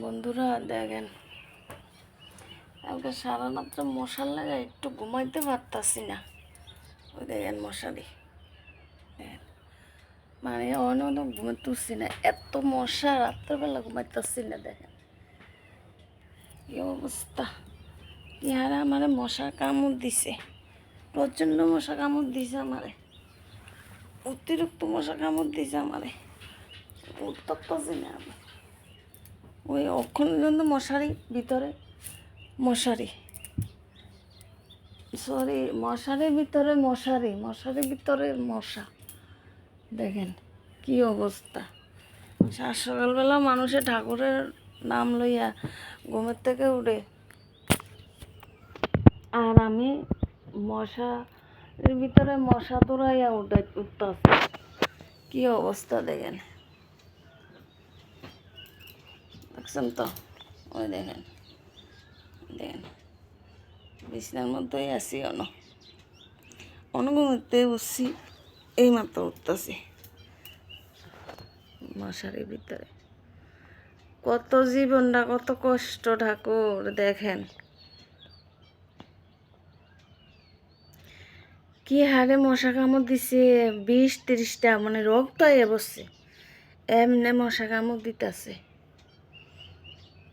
বন্ধুরা দেখেন, কালকে সারা রাত্রে মশার লাগে একটু ঘুমাইতে পারতাছি না। ওই দেখেন মশারি, দেখেন মানে অনেক ঘুমাইতেছি না, এত মশা, রাত্রেবেলা ঘুমাইতেছি না। দেখেন কি অবস্থা, ইহারা আমারে মশা কামড় দিছে, প্রচণ্ড মশা কামড় দিছে আমারে, অতিরিক্ত মশা কামড় দিছে আমারে, উঠতে পারছি না আমি। ওই অক্ষণ পর্যন্ত মশারি ভিতরে, মশারির ভিতরে মশারির ভিতরে মশা। দেখেন কি অবস্থা। সকালবেলা মানুষে ঠাকুরের নাম লইয়া ঘুমের থেকে উঠে, আর আমি মশার ভিতরে মশা তোড়াইয়া উঠতেছি। কি অবস্থা দেখেন, দেখছেন তো? ওই দেখেন দেখেন বিছনার মধ্যেই আছি, ঘুমোতে বসছি, এই মাত্র উঠতেছি মশারির ভিতরে। কত জীবনটা কত কষ্ট ঠাকুর, দেখেন কি হারে মশা কামড় দিছে, 20-30টা, মানে রক্ত হয়ে বসছে, এমনি মশা কামড় দিতেছে।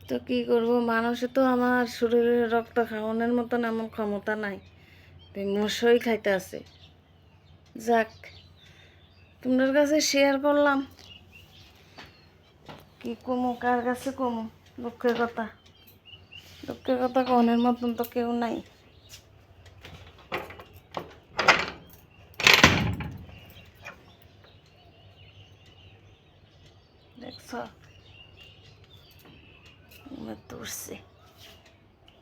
তো কি করব, মানুষে তো আমার শরীরে রক্ত খাওয়ানোর মতন এমন ক্ষমতা নাই, মশাই খাইতে আছে। যাক, তোমাদের কাছে শেয়ার করলাম, কি কমু, কার কাছে কমু, দুঃখের কথা কনের মতন তো কেউ নাই। দেখছ, তুলছি।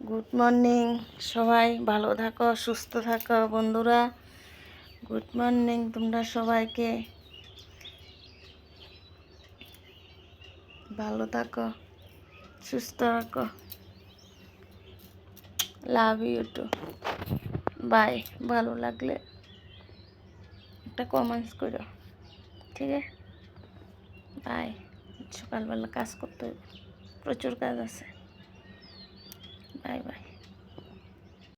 গুড মর্নিং সবাই, ভালো থাকো, সুস্থ থাকো বন্ধুরা। গুড মর্নিং তোমরা সবাইকে, ভালো থাকো, সুস্থ থাকো। Love you too. বাই। ভালো লাগলে একটা কমেন্টস করো, ঠিক আছে? বাই। সকালবেলা কাজ করতে হবে, প্রচুর কাজ আছে। Bye bye.